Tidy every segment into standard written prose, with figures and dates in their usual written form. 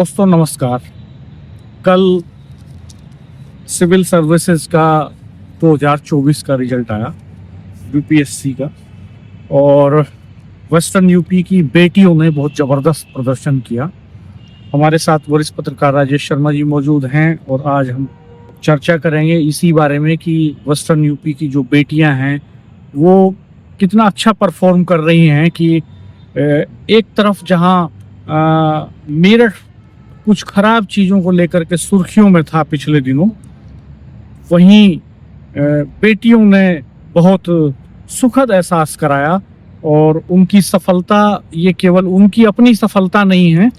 दोस्तों नमस्कार। कल सिविल सर्विसेज का 2024 का रिजल्ट आया यूपीएससी का, और वेस्टर्न यूपी की बेटियों ने बहुत ज़बरदस्त प्रदर्शन किया। हमारे साथ वरिष्ठ पत्रकार राजेश शर्मा जी मौजूद हैं और आज हम चर्चा करेंगे इसी बारे में कि वेस्टर्न यूपी की जो बेटियां हैं वो कितना अच्छा परफॉर्म कर रही हैं कि एक तरफ जहां मेरठ कुछ खराब चीज़ों को लेकर के सुर्खियों में था पिछले दिनों, वहीं बेटियों ने बहुत सुखद एहसास कराया। और उनकी सफलता ये केवल उनकी अपनी सफलता नहीं है,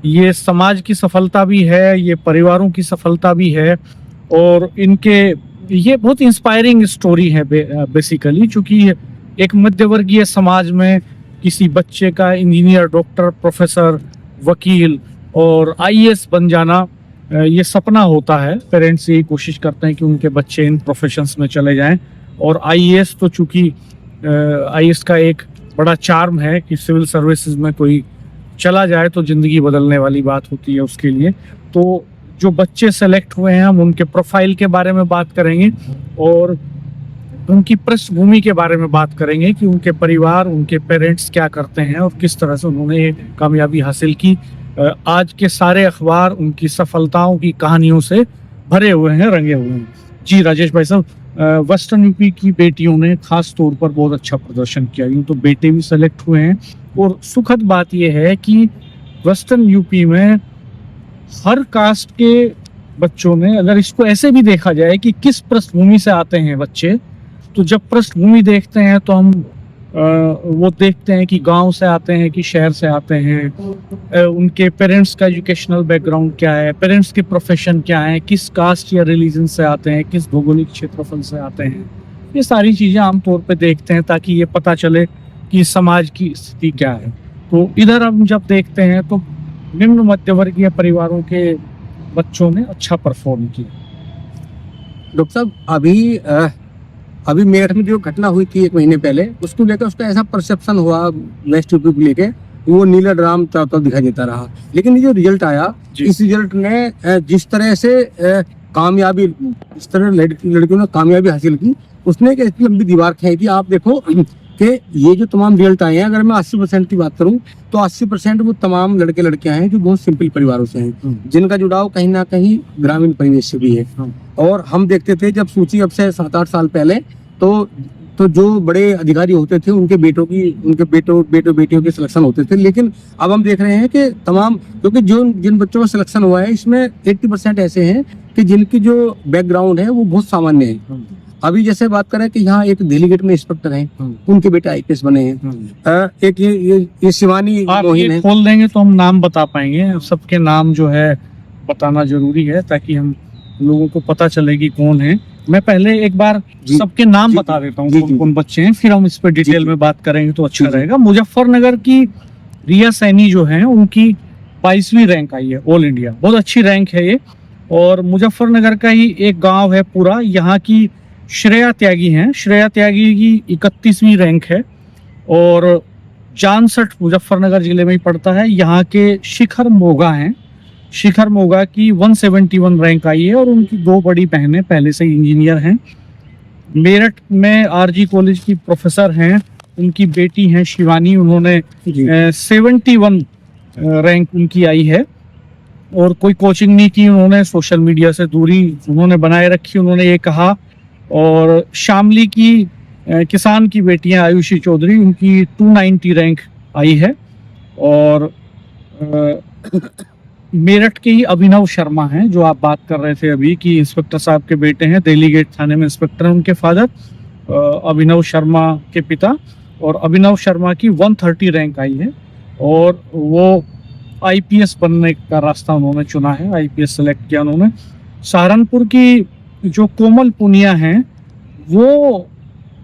ये समाज की सफलता भी है, ये परिवारों की सफलता भी है। और इनके ये बहुत इंस्पायरिंग स्टोरी है बेसिकली, क्योंकि एक मध्यवर्गीय समाज में किसी बच्चे का इंजीनियर, डॉक्टर, प्रोफेसर, वकील और आईएएस बन जाना ये सपना होता है। पेरेंट्स यही कोशिश करते हैं कि उनके बच्चे इन प्रोफेशंस में चले जाएं। और आईएएस तो चूंकि आईएएस का एक बड़ा चार्म है कि सिविल सर्विसेज में कोई चला जाए तो ज़िंदगी बदलने वाली बात होती है उसके लिए। तो जो बच्चे सेलेक्ट हुए हैं हम उनके प्रोफाइल के बारे में बात करेंगे और उनकी पृष्ठभूमि के बारे में बात करेंगे कि उनके परिवार, उनके पेरेंट्स क्या करते हैं और किस तरह से उन्होंने ये कामयाबी हासिल की। आज के सारे अखबार उनकी सफलताओं की कहानियों से भरे हुए हैं, रंगे हुए हैं। जी राजेश भाई साहब, वेस्टर्न यूपी की बेटियों ने खास तौर पर बहुत अच्छा प्रदर्शन किया। यूँ तो बेटे भी सेलेक्ट हुए हैं और सुखद बात यह है कि वेस्टर्न यूपी में हर कास्ट के बच्चों ने, अगर इसको ऐसे भी देखा जाए कि किस पृष्ठभूमि से आते हैं बच्चे, तो जब पृष्ठभूमि देखते हैं तो हम वो देखते हैं कि गांव से आते हैं कि शहर से आते हैं, उनके पेरेंट्स का एजुकेशनल बैकग्राउंड क्या है, पेरेंट्स के प्रोफेशन क्या है, किस कास्ट या रिलीजन से आते हैं, किस भौगोलिक क्षेत्रफल से आते हैं। ये सारी चीज़ें आमतौर पे देखते हैं ताकि ये पता चले कि समाज की स्थिति क्या है। तो इधर हम जब देखते हैं तो निम्न मध्यवर्गीय परिवारों के बच्चों ने अच्छा परफॉर्म किया। डॉक्टर साहब, अभी मेरठ में जो घटना हुई थी 1 महीने पहले, उसको लेकर उसका ऐसा परसेप्शन हुआ वेस्ट यूपी को लेके, वो नीला ड्राम चारों तरफ दिखाई देता रहा। लेकिन ये जो रिजल्ट आया, इस रिजल्ट ने जिस तरह से कामयाबी, इस तरह लड़कियों ने कामयाबी हासिल की, उसने एक ऐसी लंबी दीवार खींची थी। आप देखो कि ये जो तमाम रिजल्ट आए हैं, अगर मैं 80% की बात करूं तो 80% वो तमाम लड़के लड़कियां हैं जो बहुत सिंपल परिवारों से हैं, जिनका जुड़ाव कहीं ना कहीं ग्रामीण परिवेश से भी है। और हम देखते थे जब सूची अब से 7-8 साल पहले, तो जो बड़े अधिकारी होते थे उनके बेटियों के सिलेक्शन होते थे। लेकिन अब हम देख रहे हैं कि तमाम, क्योंकि जिन बच्चों का सिलेक्शन हुआ है इसमें 80% ऐसे हैं कि जिनकी जो बैकग्राउंड है वो बहुत सामान्य है। अभी जैसे बात करें कि यहाँ एक दिल्ली गेट में इंस्पेक्टर हैं, उनके बेटे आईपीएस बने हैं। एक ये शिवानी मोहिन है। खोल देंगे तो हम नाम बता पाएंगे, सबके नाम जो है बताना जरूरी है ताकि हम लोगों को पता चले कि कौन है। मैं पहले एक बार सबके नाम बता देता हूँ कौन कौन बच्चे हैं, फिर हम इस पर डिटेल में बात करेंगे तो अच्छा रहेगा। मुजफ्फरनगर की रिया सैनी जो है उनकी 22वीं रैंक आई है ऑल इंडिया, बहुत अच्छी रैंक है ये। और मुजफ्फरनगर का ही एक गांव है पूरा, यहाँ की श्रेया त्यागी हैं, श्रेया त्यागी की 31वीं रैंक है। और जानसठ मुजफ्फरनगर जिले में ही पड़ता है, यहाँ के शिखर मोगा हैं, शिखर मोगा की 171 रैंक आई है और उनकी 2 बड़ी बहनें पहले से ही इंजीनियर हैं। मेरठ में आरजी कॉलेज की प्रोफेसर हैं, उनकी बेटी हैं शिवानी, उन्होंने 71 रैंक उनकी आई है। और कोई कोचिंग नहीं की उन्होंने, सोशल मीडिया से दूरी उन्होंने बनाए रखी, उन्होंने ये कहा। और शामली की किसान की बेटियां आयुषी चौधरी, उनकी 290 रैंक आई है। और मेरठ के ही अभिनव शर्मा हैं जो आप बात कर रहे थे अभी कि इंस्पेक्टर साहब के बेटे हैं, दिल्ली गेट थाने में इंस्पेक्टर हैं उनके फादर, अभिनव शर्मा के पिता। और अभिनव शर्मा की 130 रैंक आई है और वो आईपीएस बनने का रास्ता उन्होंने चुना है, आईपीएस सेलेक्ट किया उन्होंने। सहारनपुर की जो कोमल पुनिया हैं वो,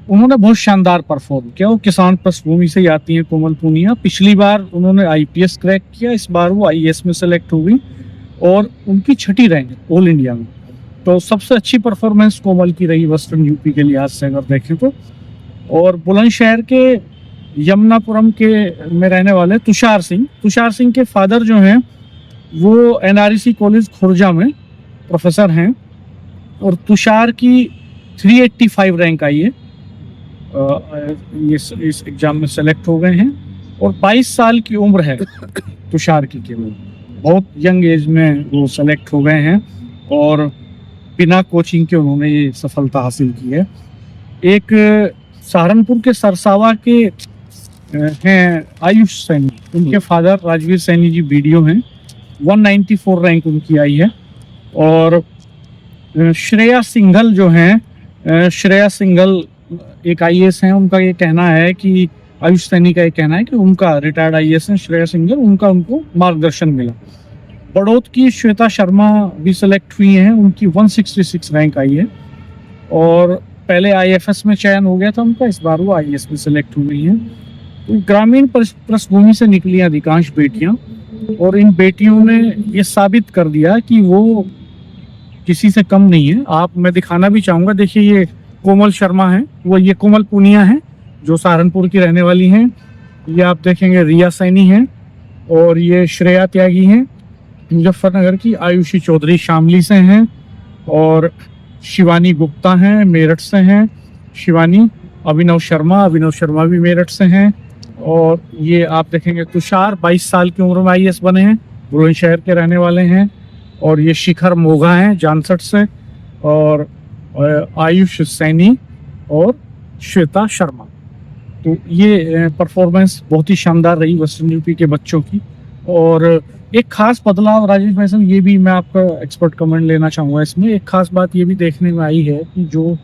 उन्होंने बहुत शानदार परफॉर्म किया। वो किसान पृष्ठभूमि से ही आती हैं कोमल पुनिया। पिछली बार उन्होंने आईपीएस क्रैक किया, इस बार वो आईएएस में सेलेक्ट हो गई और उनकी 6ठी रैंक ऑल इंडिया में। तो सबसे अच्छी परफॉर्मेंस कोमल की रही वेस्टर्न यूपी के लिहाज से अगर देखें तो। और बुलंदशहर के यमुनापुरम के में रहने वाले तुषार सिंह के फादर जो हैं वो NREC कॉलेज खुर्जा में प्रोफेसर हैं और तुषार की 385 रैंक आई है। ये इस एग्जाम में सेलेक्ट हो गए हैं और 22 साल की उम्र है तुषार की केवल। बहुत यंग एज में वो सेलेक्ट हो गए हैं और बिना कोचिंग के उन्होंने ये सफलता हासिल की है। एक सहारनपुर के सरसावा के हैं आयुष सैनी, उनके फादर राजवीर सैनी जी BDO हैं, 194 रैंक उनकी आई है। और श्रेया सिंघल जो हैं, श्रेया सिंघल एक IAS हैं, उनका ये कहना है कि आयुष सैनी का ये कहना है कि उनका रिटायर्ड IAS हैं श्रेया सिंघल, उनको मार्गदर्शन मिला। बड़ौद की श्वेता शर्मा भी सिलेक्ट हुई हैं, उनकी 166 रैंक आई है और पहले IFS में चयन हो गया था उनका, इस बार वो IAS में सिलेक्ट हुई हैं। तो ग्रामीण पृष्ठभूमि से निकली अधिकांश बेटियां और इन बेटियों ने ये साबित कर दिया कि वो किसी से कम नहीं है। मैं दिखाना भी चाहूँगा, देखिए ये कोमल शर्मा है, वो ये कोमल पूनिया है जो सहारनपुर की रहने वाली हैं। ये आप देखेंगे रिया सैनी है और ये श्रेया त्यागी हैं मुजफ्फरनगर की। आयुषी चौधरी शामली से हैं और शिवानी गुप्ता हैं, मेरठ से हैं शिवानी। अभिनव शर्मा भी मेरठ से हैं। और ये आप देखेंगे तुषार 22 साल की उम्र में IAS बने हैं, बुलंदशहर के रहने वाले हैं। और ये शिखर मोघा हैं जानसठ से, और आयुष सैनी और श्वेता शर्मा। तो ये परफॉर्मेंस बहुत ही शानदार रही वेस्टर्न यूपी के बच्चों की। और एक खास बदलाव राजेश भाई साहब, ये भी मैं आपका एक्सपर्ट कमेंट लेना चाहूँगा इसमें। एक खास बात ये भी देखने में आई है कि जो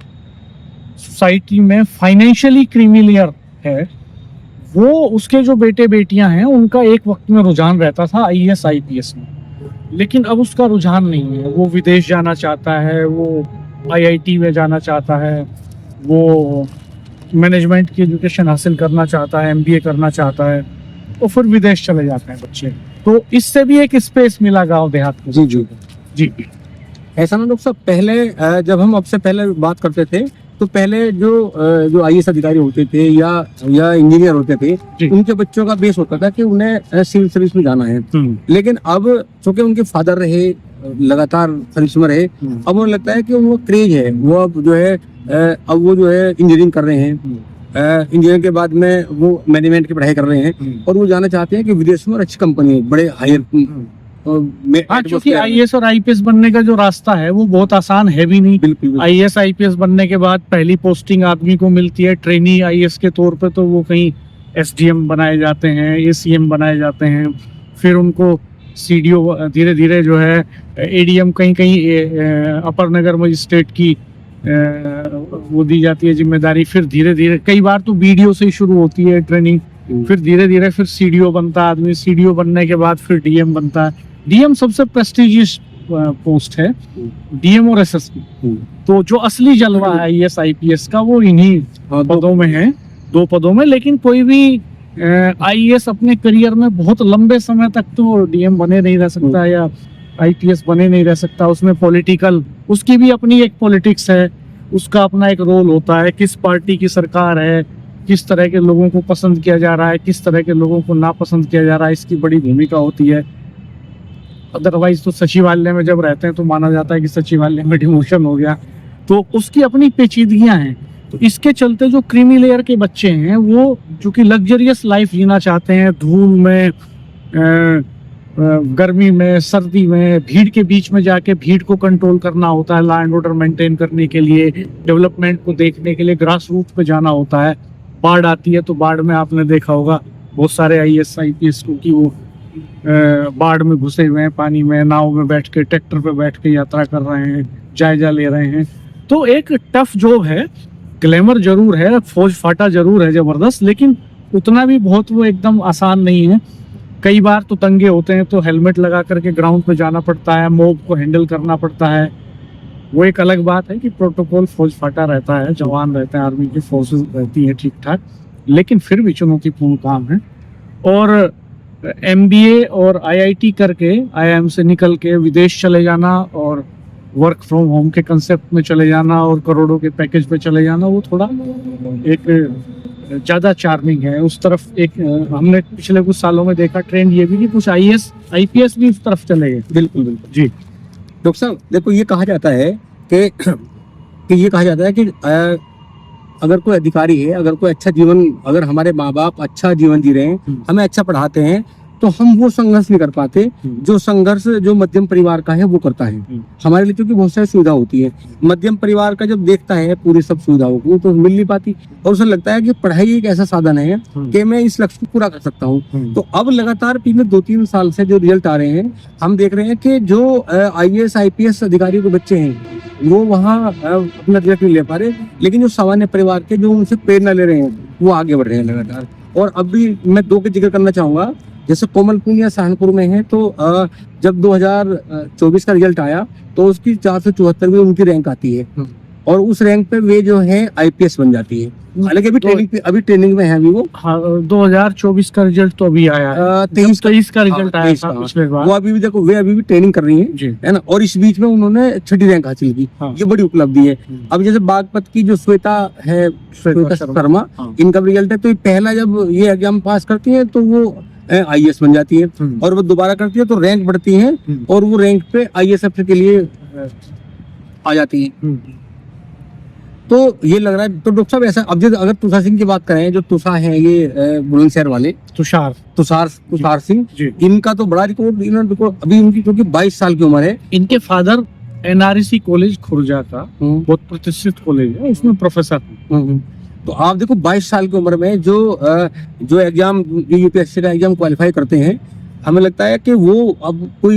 सोसाइटी में फाइनेंशियली क्रीमी लेयर है, वो उसके जो बेटे बेटियां हैं उनका एक वक्त में रुझान रहता था IAS IPS में, लेकिन अब उसका रुझान नहीं है। वो विदेश जाना चाहता है, वो IIT में जाना चाहता है, वो मैनेजमेंट की एजुकेशन हासिल करना चाहता है, MBA करना चाहता है, तो फिर विदेश चले जाते हैं बच्चे। तो इससे भी एक स्पेस मिला गांव देहात में। जी जी जी। ऐसा ना डॉक्टर साहब, पहले जब हम आपसे पहले बात करते थे तो पहले जो IAS अधिकारी होते थे या इंजीनियर होते थे, उनके बच्चों का बेस होता था कि उन्हें सिविल सर्विस में जाना है। लेकिन अब चूंकि उनके फादर रहे लगातार सर्विस में रहे, अब उन्हें लगता है कि उनको क्रेज है, वो अब जो है इंजीनियरिंग कर रहे हैं। इंजीनियरिंग के बाद में वो मैनेजमेंट की पढ़ाई कर रहे हैं और वो जाना चाहते हैं कि विदेश में और अच्छी कंपनी, बड़े हायर। क्योंकि IAS और IPS बनने का जो रास्ता है वो बहुत आसान है भी नहीं। बिल्कुल। IAS IPS बनने के बाद पहली पोस्टिंग आदमी को मिलती है ट्रेनी IAS के तौर पे, तो वो कहीं SDM बनाए जाते हैं, ACM बनाए जाते हैं, फिर उनको CDO धीरे धीरे जो है ADM कहीं अपर नगर मजिस्ट्रेट की वो दी जाती है जिम्मेदारी। फिर धीरे धीरे कई बार तो BDO से ही शुरू होती है ट्रेनिंग, फिर धीरे धीरे फिर CDO बनता है आदमी, CDO बनने के बाद फिर DM बनता है। DM सबसे प्रेस्टिजियस पोस्ट है, DM और SSP। तो जो असली जलवा है IAS IPS का वो इन्हीं पदों में है, 2 पदों में। लेकिन कोई भी IAS अपने करियर में बहुत लंबे समय तक तो DM बने नहीं रह सकता या IPS बने नहीं रह सकता। उसमें पॉलिटिकल, उसकी भी अपनी एक पॉलिटिक्स है, उसका अपना एक रोल होता है। किस पार्टी की सरकार है, किस तरह के लोगों को पसंद किया जा रहा है, किस तरह के लोगों को नापसंद किया जा रहा है, इसकी बड़ी भूमिका होती है। अदरवाइज तो सचिवालय में जब रहते हैं तो माना जाता है कि सचिवालय में डिमोशन हो गया, तो उसकी अपनी पेचीदगियां हैं। तो इसके चलते जो क्रीमी लेयर के बच्चे हैं वो चूंकि लग्जरियस लाइफ जीना चाहते हैं, धूल में, गर्मी में, सर्दी में, भीड़ के बीच में जाके भीड़ को कंट्रोल करना होता है, लॉ एंड ऑर्डर मेंटेन करने के लिए, डेवलपमेंट को देखने के लिए ग्रास रूट पे जाना होता है। बाढ़ आती है तो बाढ़ में आपने देखा होगा बहुत सारे IAS IPS को कि वो बाढ़ में घुसे हुए हैं, पानी में नाव में बैठ के, ट्रैक्टर पे बैठ के यात्रा कर रहे हैं, जायजा ले रहे हैं। तो एक टफ जॉब है, ग्लैमर जरूर है, फौज फाटा जरूर है जबरदस्त, लेकिन उतना भी बहुत वो एकदम आसान नहीं है। कई बार तो तंगे होते हैं तो हेलमेट लगा करके ग्राउंड पे जाना पड़ता है, मॉब को हैंडल करना पड़ता है। वो एक अलग बात है कि प्रोटोकॉल फौज फाटा रहता है, जवान रहते हैं, आर्मी की फोर्सेस रहती हैं ठीक ठाक, लेकिन फिर भी चुनौतीपूर्ण काम है। और MBA और IIT करके, IIM से निकल के विदेश चले जाना और वर्क फ्रॉम होम के कंसेप्ट में चले जाना और करोड़ों के पैकेज पे चले जाना, वो थोड़ा एक ज़्यादा चार्मिंग है। उस तरफ एक हमने पिछले कुछ सालों में देखा ट्रेंड ये भी कि कुछ आईएएस आईपीएस भी उस तरफ चले गए। बिल्कुल बिल्कुल जी डॉक्टर साहब, देखो ये कहा जाता है कि ये कहा जाता है कि अगर कोई अधिकारी है, अगर कोई अच्छा जीवन, अगर हमारे माँ बाप अच्छा जीवन जी रहे हैं, हमें अच्छा पढ़ाते हैं, तो हम वो संघर्ष नहीं कर पाते जो संघर्ष जो मध्यम परिवार का है वो करता है। हमारे लिए क्योंकि बहुत सारी सुविधा होती है, मध्यम परिवार का जब देखता है पूरी सब सुविधाओं को तो मिल नहीं पाती, और उसे लगता है कि पढ़ाई एक ऐसा साधन है कि मैं इस लक्ष्य को पूरा कर सकता हूँ। तो अब लगातार पिछले 2-3 साल से जो रिजल्ट आ रहे हैं, हम देख रहे हैं कि जो आईएएस आईपीएस अधिकारियों के बच्चे हैं वो वहाँ अपना रिजल्ट नहीं ले पा रहे, लेकिन जो सामान्य परिवार के जो उनसे प्रेरणा ले रहे हैं वो आगे बढ़ रहे हैं लगातार। और अब भी मैं 2 के जिक्र करना चाहूंगा, जैसे कोमल पुनिया सहारनपुर में है, तो जब 2024 का रिजल्ट आया तो उसकी 474वीं उनकी रैंक आती है, और उस रैंक पे वे जो है आईपीएस बन जाती है। हालांकि अभी ट्रेनिंग में है अभी वो। हाँ, 2024 का रिजल्ट तो अभी आया है, 23 का रिजल्ट आया था पिछले बार। वो अभी भी देखो, वे अभी भी ट्रेनिंग कर रही हैं, है ना, और इस बीच में उन्होंने 6ठी रैंक हासिल की। ये बड़ी उपलब्धि है। अब जैसे बागपत की जो श्वेता है, श्वेता शर्मा, इनका रिजल्ट है, तो पहला जब ये एग्जाम पास करती है तो वो आईएएस बन जाती है, और वो दोबारा करती है तो रैंक बढ़ती है, और वो रैंक पे आईएएस अफसर के लिए आ जाती है। तो ये लग रहा है, तो डॉक्टर साहब ऐसा, अब जैसे अगर तुषार सिंह की बात करें, जो तुषा है ये बुलंदशहर वाले तुषार सिंह, इनका तो बड़ा रिकॉर्ड अभी उनकी, क्योंकि 22 साल की उम्र है। इनके फादर एनआरसी कॉलेज खुर्जा का बहुत प्रतिष्ठित कॉलेज है, उसमें प्रोफेसर। तो आप देखो 22 साल की उम्र में जो एग्जाम, जो यूपीएससी का एग्जाम क्वालिफाई करते हैं, हमें लगता है कि वो अब कोई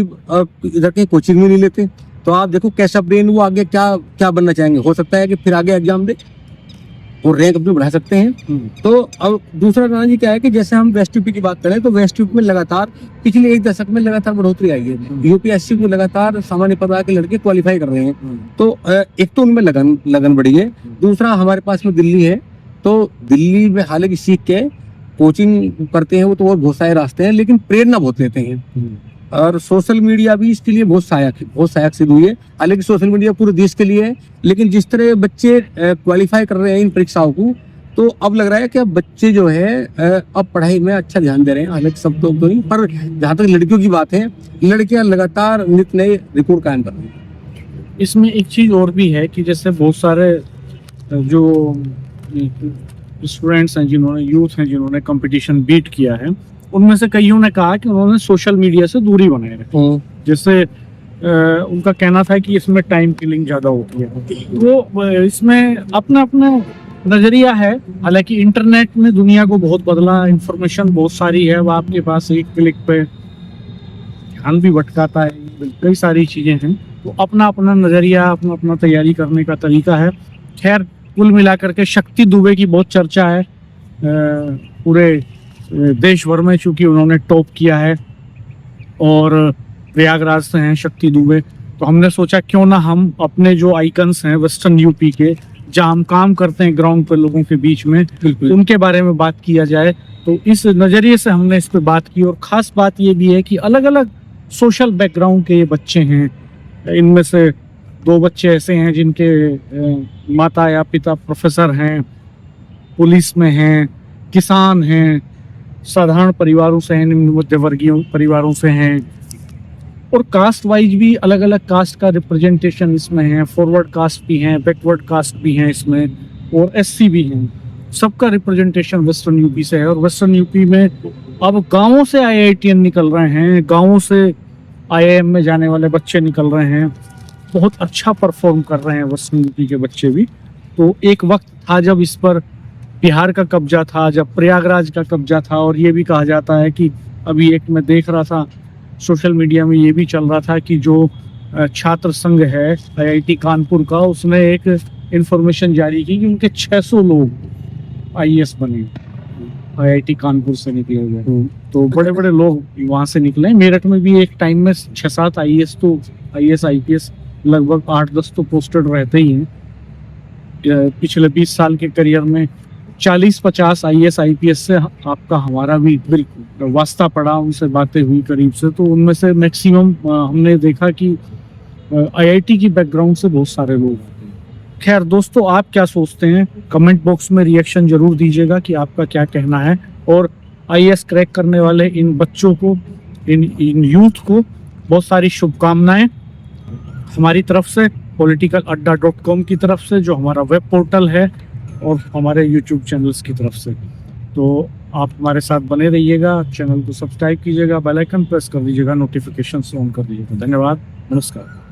इधर के कोचिंग में नहीं लेते। तो आप देखो कैसा ब्रेन, वो आगे क्या क्या बनना चाहेंगे। हो सकता है कि फिर आगे एग्जाम दे और रैंक अपनी बढ़ा सकते हैं। तो अब दूसरा कारण जी क्या है कि जैसे हम वेस्ट यूपी की बात करें, तो वेस्ट यूपी में लगातार पिछले 1 दशक में लगातार बढ़ोतरी आई है। यूपीएससी को लगातार सामान्य परिवार के लड़के क्वालिफाई कर रहे हैं। तो एक तो उनमें लगन बढ़ी है, दूसरा हमारे पास में दिल्ली है, तो दिल्ली में हालांकि सीख के कोचिंग करते हैं वो, तो और बहुत सारे रास्ते हैं, लेकिन प्रेरणा बहुत लेते हैं। और सोशल मीडिया भी इसके लिए बहुत सहायक सिद्ध हुई है। हालांकि सोशल मीडिया पूरे देश के लिए है, लेकिन जिस तरह बच्चे क्वालिफाई कर रहे हैं इन परीक्षाओं को, तो अब लग रहा है कि अब बच्चे जो है अब पढ़ाई में अच्छा ध्यान दे रहे हैं। हालांकि सब तो नहीं, पर जहाँ तक लड़कियों की बात है, लड़कियां लगातार नित नए रिकॉर्ड कायम कर रही हैं। इसमें एक चीज और भी है कि जैसे बहुत सारे जो स्टूडेंट्स हैं, यूथ हैं जिन्होंने कंपटीशन बीट किया है, उनमें से कईयों ने कहा कि उन्होंने सोशल मीडिया से दूरी बनाए रखी। जैसे उनका कहना था कि इसमें टाइम किलिंग ज्यादा होती है। तो इसमें अपना अपना नजरिया है। हालांकि इंटरनेट ने दुनिया को बहुत बदला, इंफॉर्मेशन बहुत सारी है, वो आपके पास एक क्लिक पे, ध्यान भी भटकाता है, कई सारी चीजें हैं। तो अपना अपना नजरिया, अपना अपना तैयारी करने का तरीका है। खैर, कुल मिलाकर के शक्ति दुबे की बहुत चर्चा है पूरे देश भर में, चूंकि उन्होंने टॉप किया है और प्रयागराज से हैं शक्ति दुबे। तो हमने सोचा क्यों ना हम अपने जो आइकन्स हैं वेस्टर्न यूपी के, जहाँ हम काम करते हैं ग्राउंड पर लोगों के बीच में, उनके बारे में बात किया जाए। तो इस नज़रिए से हमने इस पे बात की। और ख़ास बात ये भी है कि अलग अलग सोशल बैकग्राउंड के ये बच्चे हैं। इनमें से 2 बच्चे ऐसे हैं जिनके माता या पिता प्रोफेसर हैं, पुलिस में हैं, किसान हैं, साधारण परिवारों से हैं, निम्न मध्यवर्गीय परिवारों से हैं, और कास्ट वाइज भी अलग अलग कास्ट का रिप्रेजेंटेशन इसमें है। फॉरवर्ड कास्ट भी हैं, बैकवर्ड कास्ट भी हैं इसमें, और एससी भी हैं। सबका रिप्रेजेंटेशन वेस्टर्न यूपी से है। और वेस्टर्न यूपी में अब गांवों से आईआईटीएन निकल रहे हैं, गांवों से आईआईएम में जाने वाले बच्चे निकल रहे हैं। बहुत अच्छा परफॉर्म कर रहे हैं वेस्टर्न यूपी के बच्चे भी। तो एक वक्त था जब इस पर बिहार का कब्जा था, जब प्रयागराज का कब्जा था, और ये भी कहा जाता है कि अभी एक मैं देख रहा था सोशल मीडिया में, ये भी चल रहा था कि जो छात्र संघ है आईआईटी कानपुर का, उसने एक इंफॉर्मेशन जारी की कि उनके 600 लोग आईएएस बने, आईआईटी कानपुर से निकले हुए। तो बड़े बड़े लोग वहाँ से निकले। मेरठ में भी एक टाइम में 6-7 आईएएस, तो आईएएस आईपीएस लगभग 8-10 तो पोस्टेड रहते ही हैं। पिछले 20 साल के करियर में 40-50 आईएएस आईपीएस से आपका हमारा भी बिल्कुल वास्ता पड़ा, उनसे बातें हुई करीब से। तो उनमें से मैक्सिमम हमने देखा कि आईआईटी की बैकग्राउंड से बहुत सारे लोग। खैर दोस्तों, आप क्या सोचते हैं? कमेंट बॉक्स में रिएक्शन जरूर दीजिएगा कि आपका क्या कहना है। और आईएएस क्रैक करने वाले इन बच्चों को, इन यूथ को बहुत सारी शुभकामनाएं हमारी तरफ से, politicaladda.com की तरफ से, जो हमारा वेब पोर्टल है, और हमारे यूट्यूब चैनल्स की तरफ से। तो आप हमारे साथ बने रहिएगा, चैनल को सब्सक्राइब कीजिएगा, बेल आइकन प्रेस कर दीजिएगा, नोटिफिकेशन ऑन कर दीजिएगा। धन्यवाद, नमस्कार।